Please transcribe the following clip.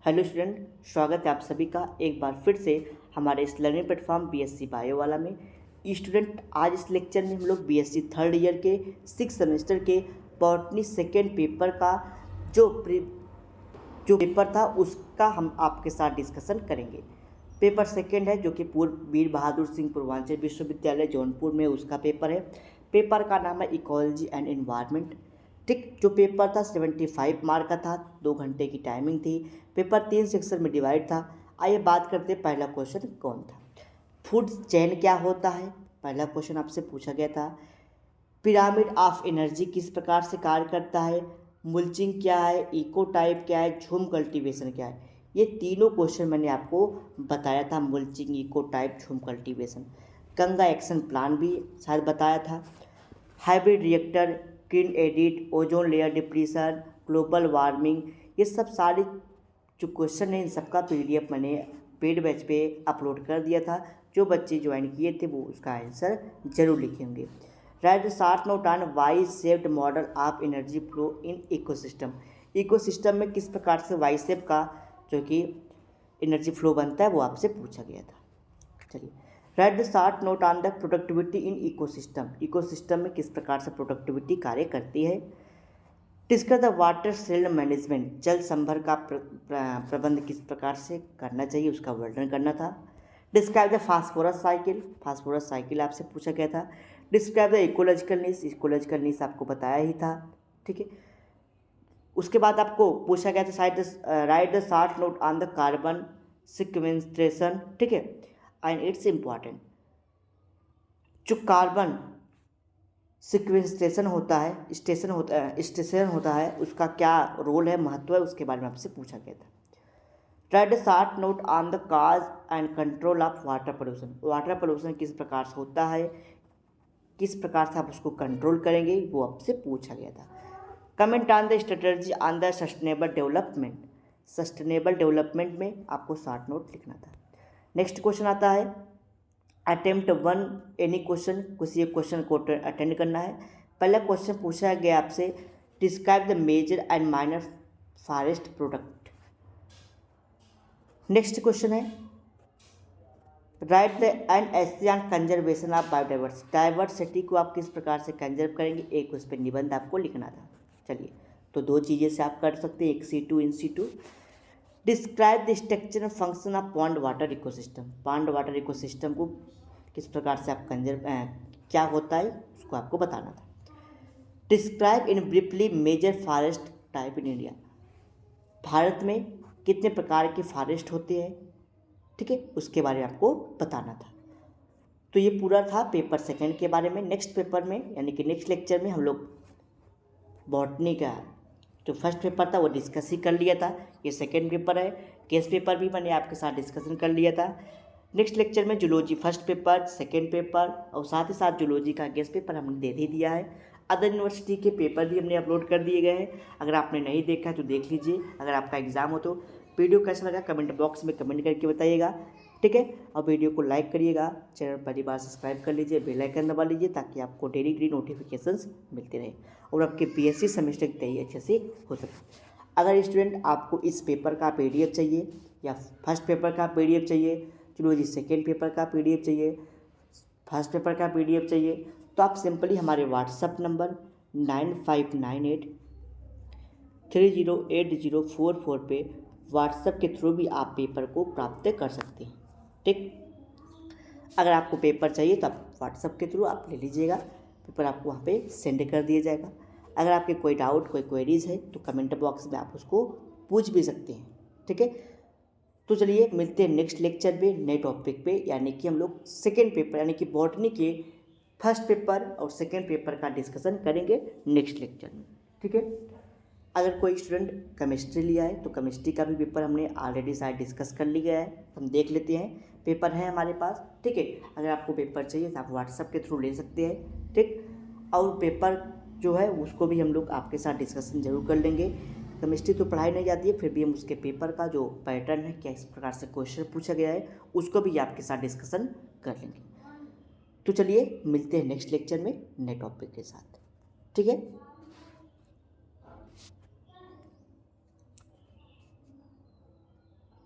Hello student, स्वागत है आप सभी का एक बार फिर से हमारे इस लर्निंग प्लेटफॉर्म बीएससी बायो वाला में। स्टूडेंट, आज इस लेक्चर में हम लोग बीएससी थर्ड ईयर के 6 सेमेस्टर के बॉटनी सेकेंड पेपर का जो पेपर था उसका हम आपके साथ डिस्कशन करेंगे। पेपर सेकेंड है जो कि पूर्व वीर बहादुर सिंह पूर्वांचल विश्वविद्यालय जौनपुर में उसका पेपर है। पेपर का नाम है इकोलॉजी एंड एनवायरनमेंट। ठीक, जो पेपर था 75 मार्क का था, 2 घंटे की टाइमिंग थी। पेपर 3 सेक्शन में डिवाइड था। आइए बात करते हैं, पहला क्वेश्चन कौन था। फूड चेन क्या होता है, पहला क्वेश्चन आपसे पूछा गया था। पिरामिड ऑफ एनर्जी किस प्रकार से कार्य करता है, मुल्चिंग क्या है, इको टाइप क्या है, झूम कल्टीवेशन क्या है। ये तीनों क्वेश्चन मैंने आपको बताया था, मुल्चिंग, इको टाइप, झूम कल्टीवेशन। गंगा एक्शन प्लान भी शायद बताया था। Hybrid reactor, green edit, ozone layer depletion, global warming, ये सब सारे जो क्वेश्चन है इन सबका पीडीएफ मैंने पेड बैच पे अपलोड कर दिया था। जो बच्चे ज्वाइन किए थे वो उसका आंसर जरूर लिखेंगे। Write the short note on Y shaped model of energy flow in ecosystem. Ecosystem में किस प्रकार से वाई शेप का जो कि एनर्जी फ्लो बनता है वो आपसे पूछा गया था। चलिए, write the short note on the productivity in ecosystem. Ecosystem में किस प्रकार से प्रोडक्टिविटी कार्य करती है। Discuss the water shed management, जल संभर का प्रबंध किस प्रकार से करना चाहिए उसका वर्णन करना था। Describe the phosphorus cycle, phosphorus cycle आपसे पूछा गया था। Describe the ecological needs, ecological needs आपको बताया ही था। ठीक है, उसके बाद आपको पूछा गया था write the short note on the carbon sequestration. ठीक है, एंड इट्स इम्पॉर्टेंट। जो कार्बन सिक्वेंस्ट्रेशन होता है, स्टेशन होता है, उसका क्या रोल है, महत्व है, उसके बारे में आपसे पूछा गया था। Right a short note on the cause and control of water pollution. Water pollution किस प्रकार से होता है, किस प्रकार से आप उसको कंट्रोल करेंगे, वो आपसे पूछा गया था। Comment on the strategy on the sustainable development. Sustainable development में आपको शॉर्ट नोट लिखना था। नेक्स्ट क्वेश्चन आता है अटेम्प्ट 1 एनी क्वेश्चन, किसी एक क्वेश्चन को अटेंड करना है। पहला क्वेश्चन पूछा गया आपसे describe the major and minor forest product. Next question है write the an essay on conservation of biodiversity. Diversity को आप किस प्रकार से कंजर्व करेंगे, एक उस पर निबंध आपको लिखना था। चलिए, तो 2 चीज़ें से आप कर सकते हैं, एक C2 in C2। Describe the structure and function of pond water ecosystem. Pond water ecosystem को किस प्रकार से आप क्या होता है उसको आपको बताना था। Describe in briefly major forest type in India. Bharat में कितने प्रकार के फॉरेस्ट होते हैं, ठीक है, उसके बारे में आपको बताना था। तो ये पूरा था पेपर सेकेंड के बारे में। नेक्स्ट पेपर में यानी कि नेक्स्ट लेक्चर में हम लोग बॉटनी का जो फर्स्ट पेपर था वो डिस्कस ही कर लिया था। ये सेकेंड पेपर है, केस पेपर भी मैंने आपके साथ डिस्कशन कर लिया था। नेक्स्ट लेक्चर में zoology first paper, second paper और साथ ही साथ जूलॉजी का गेस्ट पेपर हमने दे ही दिया है। अदर यूनिवर्सिटी के पेपर भी हमने अपलोड कर दिए गए हैं, अगर आपने नहीं देखा है तो देख लीजिए। अगर आपका एग्ज़ाम हो तो वीडियो कैसा लगा कमेंट बॉक्स में कमेंट करके बताइएगा, ठीक है। और वीडियो को लाइक करिएगा, चैनल पहली बार सब्सक्राइब कर लीजिए, बेल आइकन दबा लीजिए ताकि आपको डेली नोटिफिकेशंस मिलते रहे और आपके पीएससी सेमेस्टर की तैयारी अच्छे से हो सके। अगर स्टूडेंट आपको इस पेपर का पीडीएफ चाहिए या फर्स्ट पेपर का पीडीएफ चाहिए, चलो जी सेकेंड पेपर का पीडीएफ चाहिए, फर्स्ट पेपर का पीडीएफ चाहिए, तो आप सिंपली हमारे व्हाट्सअप नंबर 9598308044 पे व्हाट्सएप के थ्रू भी आप पेपर को प्राप्त कर सकते हैं, ठीक। अगर आपको पेपर चाहिए तो आप व्हाट्सएप के थ्रू आप ले लीजिएगा, पेपर आपको वहाँ पे सेंड कर दिया जाएगा। अगर आपके कोई डाउट, कोई क्वेरीज़ है तो कमेंट बॉक्स में आप उसको पूछ भी सकते हैं, ठीक है। तो चलिए मिलते हैं नेक्स्ट लेक्चर पे नए टॉपिक पे, यानी कि हम लोग सेकेंड पेपर यानी कि बॉटनी के फर्स्ट पेपर और सेकेंड पेपर का डिस्कशन करेंगे नेक्स्ट लेक्चर में, ठीक है। अगर कोई स्टूडेंट केमिस्ट्री लिया है तो केमिस्ट्री का भी पेपर हमने ऑलरेडी शायद डिस्कस कर लिया है, हम देख लेते हैं, पेपर है हमारे पास, ठीक है। अगर आपको पेपर चाहिए तो आप व्हाट्सएप के थ्रू ले सकते हैं, ठीक। और पेपर जो है उसको भी हम लोग आपके साथ डिस्कशन जरूर कर लेंगे। केमिस्ट्री तो पढ़ाई नहीं जाती है, फिर भी हम उसके पेपर का जो पैटर्न है, क्या इस प्रकार से क्वेश्चन पूछा गया है, उसको भी आपके साथ डिस्कशन कर लेंगे। तो चलिए मिलते हैं नेक्स्ट लेक्चर में नए टॉपिक के साथ, ठीक है।